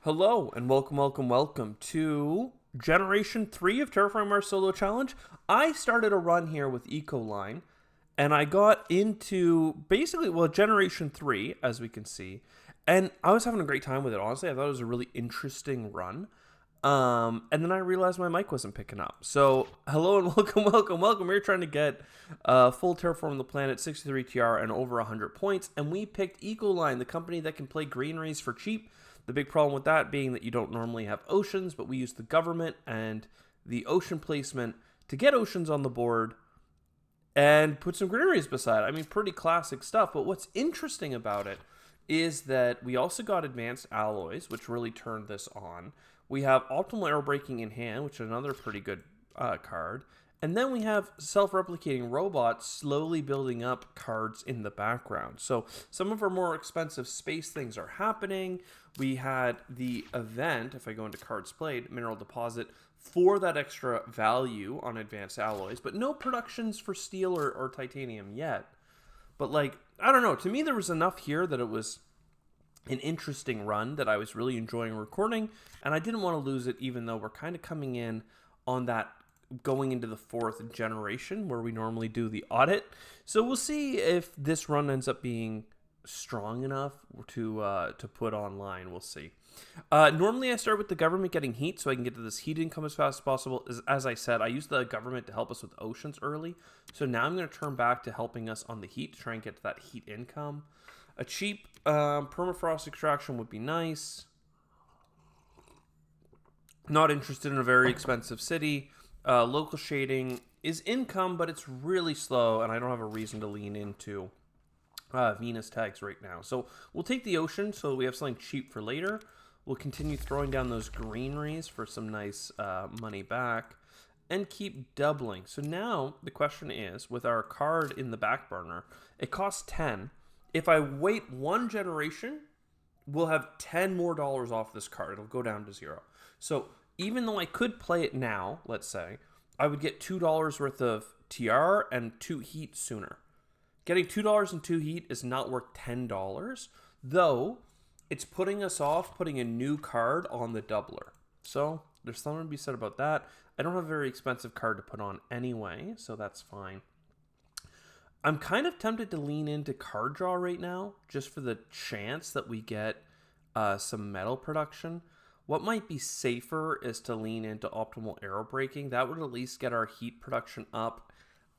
Hello and welcome to Generation 3 of Terraforming Mars Solo Challenge. I started a run here with Ecoline and I got into basically, Generation 3, as we can see, and I was having a great time with it, honestly. I thought it was a really interesting run. And then I realized my mic wasn't picking up. So, hello and welcome. We're trying to get full Terraform the Planet, 63 TR, and over 100 points. And we picked Ecoline, the company that can play greeneries for cheap. The big problem with that being that you don't normally have oceans, but we use the government and the ocean placement to get oceans on the board and put some greeneries beside it. I mean, pretty classic stuff. But what's interesting about it is that we also got advanced alloys, which really turned this on. We have optimal arrow braking in hand, which is another pretty good card. And then we have self-replicating robots slowly building up cards in the background. So some of our more expensive space things are happening. We had the event, if I go into cards played, mineral deposit, for that extra value on advanced alloys, but no productions for steel or titanium yet. But I don't know, to me there was enough here that it was an interesting run that I was really enjoying recording, and I didn't want to lose it, even though we're kind of coming in on that going into the 4th generation where we normally do the audit. So we'll see if this run ends up being strong enough to put online. We'll see. Normally I start with the government getting heat so I can get to this heat income as fast as possible. As I said, I used the government to help us with oceans early. So now I'm going to turn back to helping us on the heat to try and get to that heat income. A cheap permafrost extraction would be nice. Not interested in a very expensive city. Local shading is income, but it's really slow, and I don't have a reason to lean into Venus tags right now. So we'll take the ocean so we have something cheap for later. We'll continue throwing down those greeneries for some nice money back and keep doubling. So now the question is, with our card in the back burner, it costs 10. If I wait one generation, we'll have $10 more off this card. It'll go down to 0. So even though I could play it now, let's say, I would get $2 worth of TR and 2 heat sooner. Getting $2 and 2 heat is not worth $10, though it's putting us off putting a new card on the doubler. So there's something to be said about that. I don't have a very expensive card to put on anyway, so that's fine. I'm kind of tempted to lean into card draw right now, just for the chance that we get some metal production. What might be safer is to lean into optimal arrow braking. That would at least get our heat production up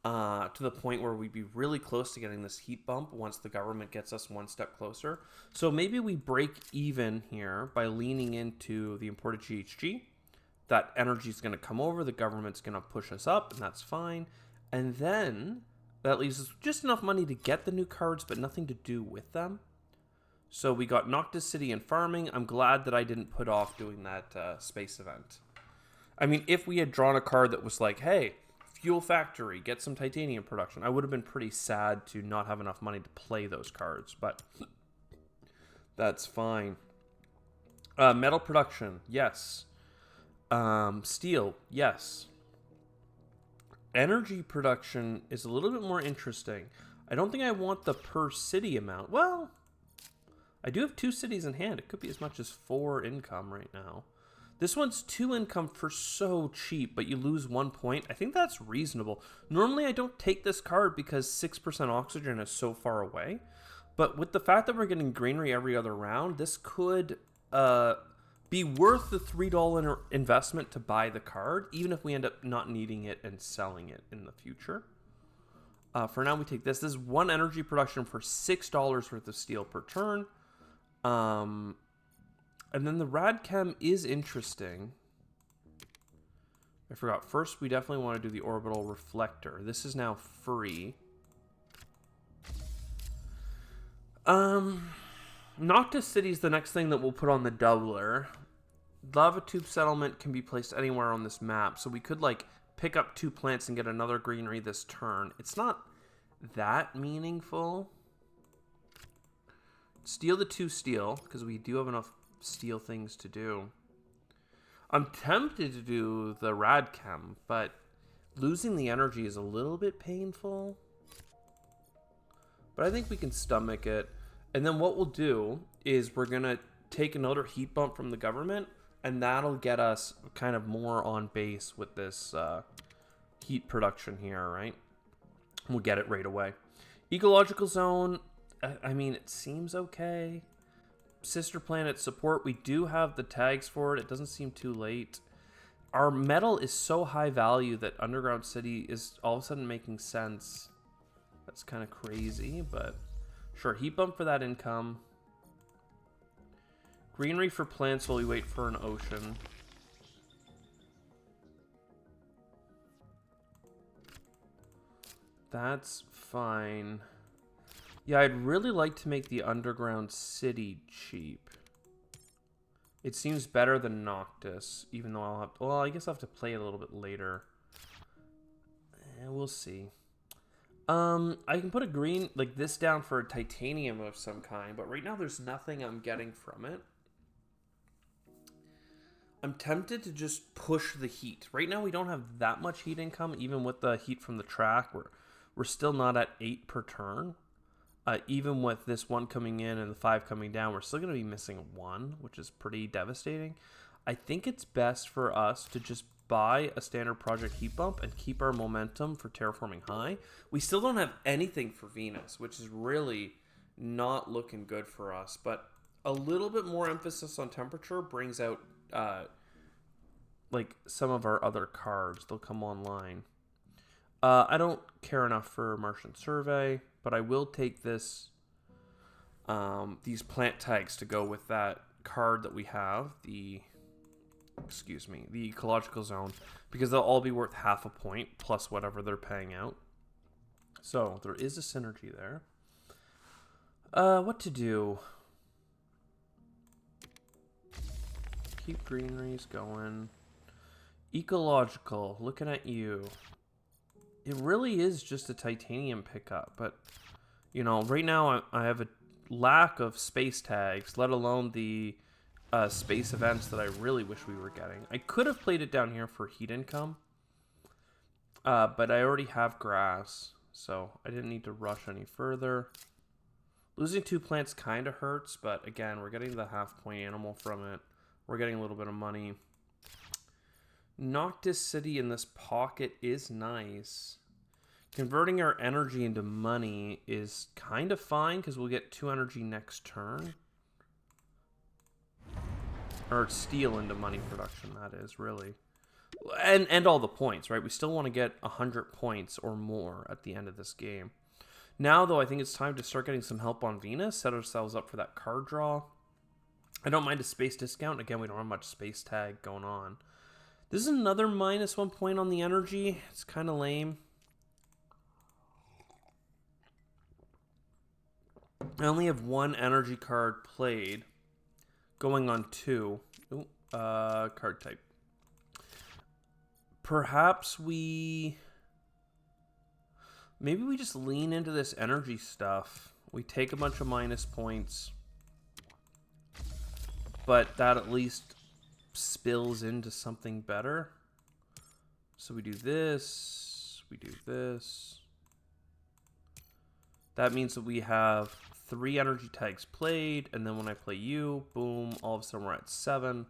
to the point where we'd be really close to getting this heat bump once the government gets us one step closer. So maybe we break even here by leaning into the imported GHG. That energy is going to come over, the government's going to push us up, and that's fine. And then that leaves us just enough money to get the new cards, but nothing to do with them. So we got Noctis City and farming. I'm glad that I didn't put off doing that space event. I mean, if we had drawn a card that was like, hey, fuel factory, get some titanium production, I would have been pretty sad to not have enough money to play those cards, but that's fine. Metal production, yes. Steel, yes. Energy production is a little bit more interesting. I don't think I want the per city amount. Well, I do have 2 cities in hand. It could be as much as 4 income right now. This one's 2 income for so cheap, but you lose 1 point. I think that's reasonable. Normally, I don't take this card because 6% oxygen is so far away. But with the fact that we're getting greenery every other round, this could be worth the $3 investment to buy the card, even if we end up not needing it and selling it in the future. For now, we take this. This is 1 energy production for $6 worth of steel per turn. And then the Radchem is interesting. I forgot. First, we definitely want to do the orbital reflector. This is now free. Noctis City is the next thing that we'll put on the doubler. Lava Tube Settlement can be placed anywhere on this map, so we could pick up 2 plants and get another greenery this turn. It's not that meaningful. Steal the 2 steel, because we do have enough steel things to do. I'm tempted to do the Radchem, but losing the energy is a little bit painful. But I think we can stomach it. And then what we'll do is we're going to take another heat bump from the government, and that'll get us kind of more on base with this heat production here, right? We'll get it right away. Ecological zone, I mean, it seems okay. Sister planet support, we do have the tags for it. It doesn't seem too late. Our metal is so high value that underground city is all of a sudden making sense. That's kind of crazy, but sure. Heat bump for that income. Greenery for plants while we wait for an ocean. That's fine. Yeah, I'd really like to make the underground city cheap. It seems better than Noctis, even though I'll have to, well, I guess I'll have to play it a little bit later. We'll see. I can put a green, like this down for a titanium of some kind, but right now there's nothing I'm getting from it. I'm tempted to just push the heat. Right now we don't have that much heat income, even with the heat from the track. We're still not at 8 per turn. Even with this 1 coming in and the 5 coming down, we're still going to be missing 1, which is pretty devastating. I think it's best for us to just buy a standard project heat bump and keep our momentum for terraforming high. We still don't have anything for Venus, which is really not looking good for us. But a little bit more emphasis on temperature brings out like some of our other cards. They'll come online. I don't care enough for Martian Survey, but I will take this these plant tags to go with that card that we have, the ecological zone, because they'll all be worth half a point plus whatever they're paying out. So there is a synergy there. What to do? Keep greeneries going. Ecological, looking at you. It really is just a titanium pickup, but, you know, right now I have a lack of space tags, let alone the space events that I really wish we were getting. I could have played it down here for heat income, but I already have grass, so I didn't need to rush any further. Losing 2 plants kind of hurts, but again, we're getting the half-point animal from it. We're getting a little bit of money. Noctis City in this pocket is nice. Converting our energy into money is kind of fine because we'll get 2 energy next turn. Or steel into money production, that is, really. And all the points, right? We still want to get 100 points or more at the end of this game. Now, though, I think it's time to start getting some help on Venus. Set ourselves up for that card draw. I don't mind a space discount. Again, we don't have much space tag going on. This is another -1 point on the energy. It's kind of lame. I only have 1 energy card played. Going on 2. Ooh, card type. Perhaps maybe we just lean into this energy stuff. We take a bunch of minus points. But that at least spills into something better. So we do this. We do this. That means that we have 3 energy tags played, and then when I play you, boom, all of a sudden we're at 7.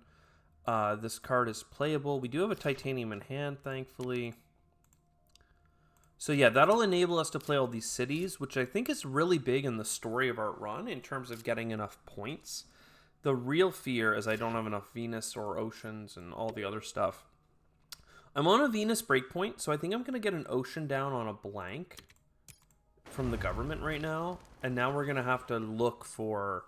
This card is playable. We do have a titanium in hand, thankfully. So yeah, that'll enable us to play all these cities, which I think is really big in the story of our run in terms of getting enough points. The real fear is I don't have enough Venus or oceans and all the other stuff. I'm on a Venus breakpoint, so I think I'm going to get an ocean down on a blank from the government right now. And now we're going to have to look for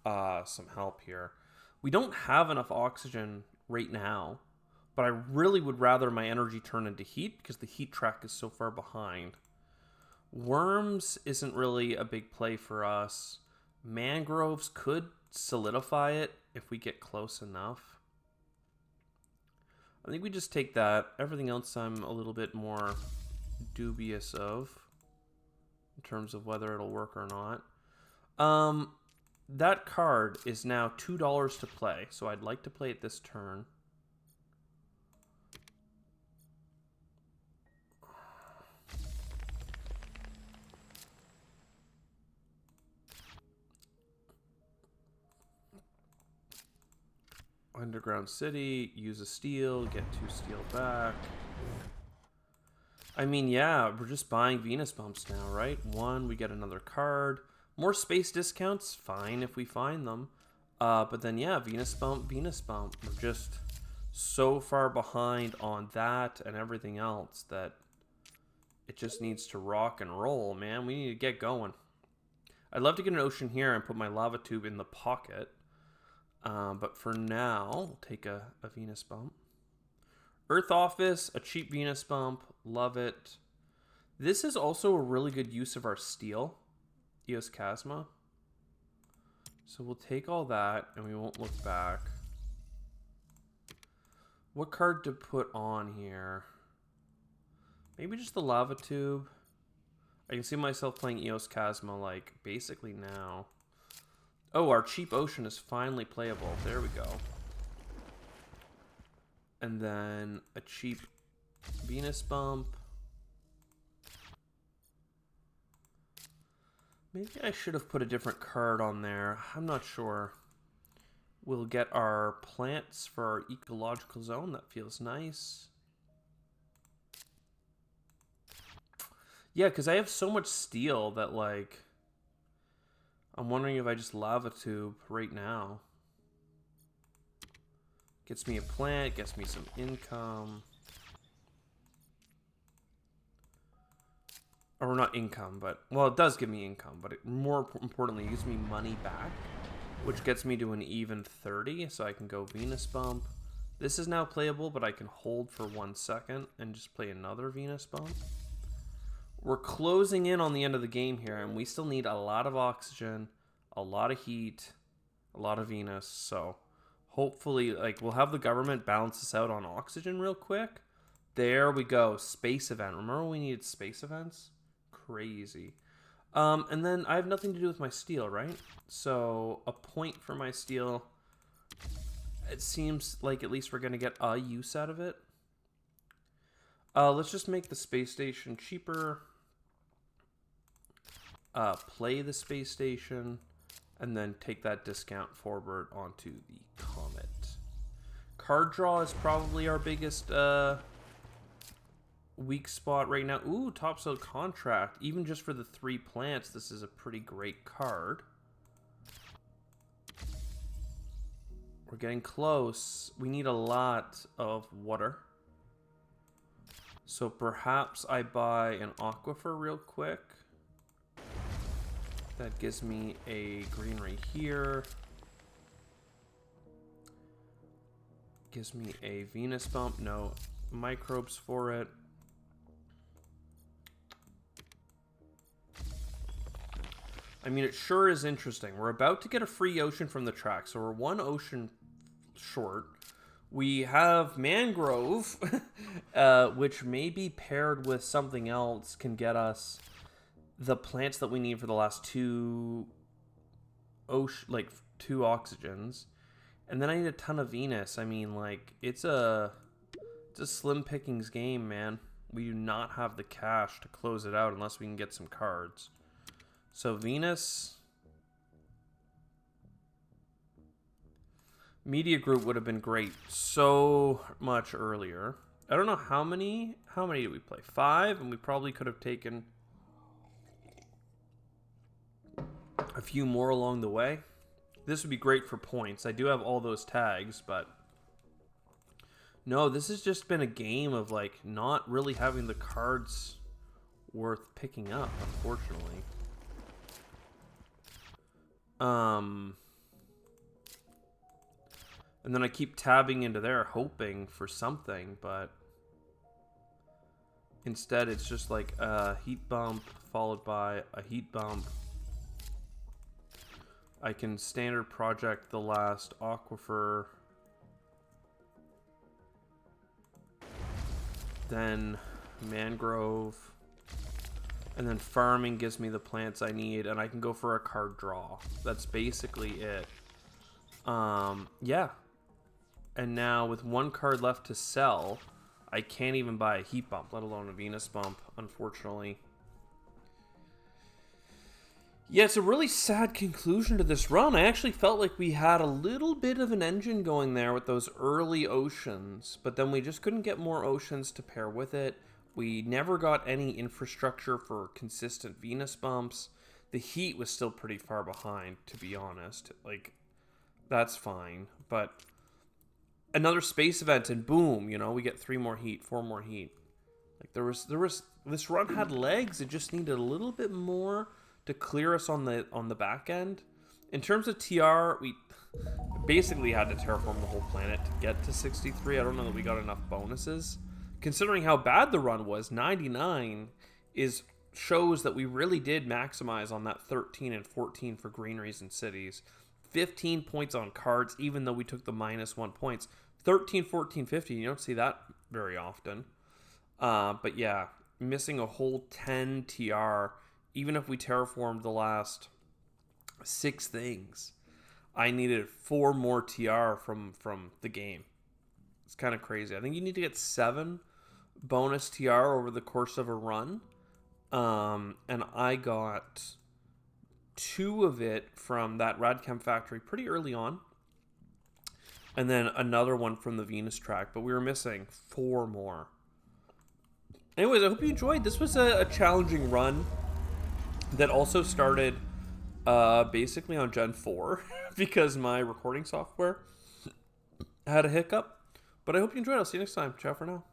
some help here. We don't have enough oxygen right now, but I really would rather my energy turn into heat because the heat track is so far behind. Worms isn't really a big play for us. Mangroves could solidify it if we get close enough. I think we just take that. Everything else I'm a little bit more dubious of in terms of whether it'll work or not. That card is now $2 to play, so I'd like to play it this turn. Underground City, use a steel, get 2 steel back. I mean, yeah, we're just buying Venus bumps now, right? 1, we get another card. More space discounts, fine if we find them. But then, yeah, Venus bump, Venus bump. We're just so far behind on that and everything else that it just needs to rock and roll, man. We need to get going. I'd love to get an ocean here and put my lava tube in the pocket. But for now, we'll take a Venus bump. Earth Office, a cheap Venus bump. Love it. This is also a really good use of our steel. Eos Chasma. So we'll take all that and we won't look back. What card to put on here? Maybe just the lava tube. I can see myself playing Eos Chasma like basically now. Oh, our cheap ocean is finally playable. There we go. And then a cheap Venus bump. Maybe I should have put a different card on there. I'm not sure. We'll get our plants for our ecological zone. That feels nice. Yeah, because I have so much steel that, like, I'm wondering if I just lava tube right now. Gets me a plant, gets me some income. Or not income, but, well, it does give me income, but more importantly, it gives me money back, which gets me to an even 30, so I can go Venus bump. This is now playable, but I can hold for 1 second and just play another Venus bump. We're closing in on the end of the game here, and we still need a lot of oxygen, a lot of heat, a lot of Venus, so hopefully, like, we'll have the government balance us out on oxygen real quick. There we go, space event. Remember we needed space events? Crazy. And then I have nothing to do with my steel, right? So a point for my steel. It seems like at least we're going to get a use out of it. Let's just make the space station cheaper. Play the space station. And then take that discount forward onto the Comet. Card draw is probably our biggest weak spot right now. Ooh, topsoil contract. Even just for the 3 plants, this is a pretty great card. We're getting close. We need a lot of water. So perhaps I buy an aquifer real quick. That gives me a greenery here. Gives me a Venus bump. No microbes for it. I mean, it sure is interesting. We're about to get a free ocean from the track, so we're 1 ocean short. We have mangrove, which maybe paired with something else can get us the plants that we need for the last 2 oxygens. And then I need a ton of Venus. I mean, like, it's a slim pickings game, man. We do not have the cash to close it out unless we can get some cards. So Venus, Media Group would have been great so much earlier. I don't know how many did we play? 5, and we probably could have taken a few more along the way. This would be great for points. I do have all those tags, but no, this has just been a game of, like, not really having the cards worth picking up, unfortunately. And then I keep tabbing into there hoping for something, but instead it's just like a heat bump followed by a heat bump. I can standard project the last aquifer. Then mangrove. And then farming gives me the plants I need, and I can go for a card draw. That's basically it. Yeah. And now with 1 card left to sell, I can't even buy a heat bump, let alone a Venus bump, unfortunately. Yeah, it's a really sad conclusion to this run. I actually felt like we had a little bit of an engine going there with those early oceans, but then we just couldn't get more oceans to pair with it. We never got any infrastructure for consistent Venus bumps. The heat was still pretty far behind, to be honest. Like, that's fine. But another space event and boom, we get 3 more heat, 4 more heat. Like this run had legs. It just needed a little bit more to clear us on the back end. In terms of TR, we basically had to terraform the whole planet to get to 63. I don't know that we got enough bonuses. Considering how bad the run was, 99 shows that we really did maximize on that 13 and 14 for greeneries and cities. 15 points on cards, even though we took the -1 points. 13, 14, 15, you don't see that very often. But yeah, missing a whole 10 TR, even if we terraformed the last 6 things, I needed 4 more TR from the game. It's kind of crazy. I think you need to get 7 bonus TR over the course of a run. And I got 2 of it from that Radcam factory pretty early on. And then another one from the Venus track, but we were missing 4 more. Anyways, I hope you enjoyed. This was a challenging run that also started basically on Gen 4 because my recording software had a hiccup. But I hope you enjoyed. I'll see you next time. Ciao for now.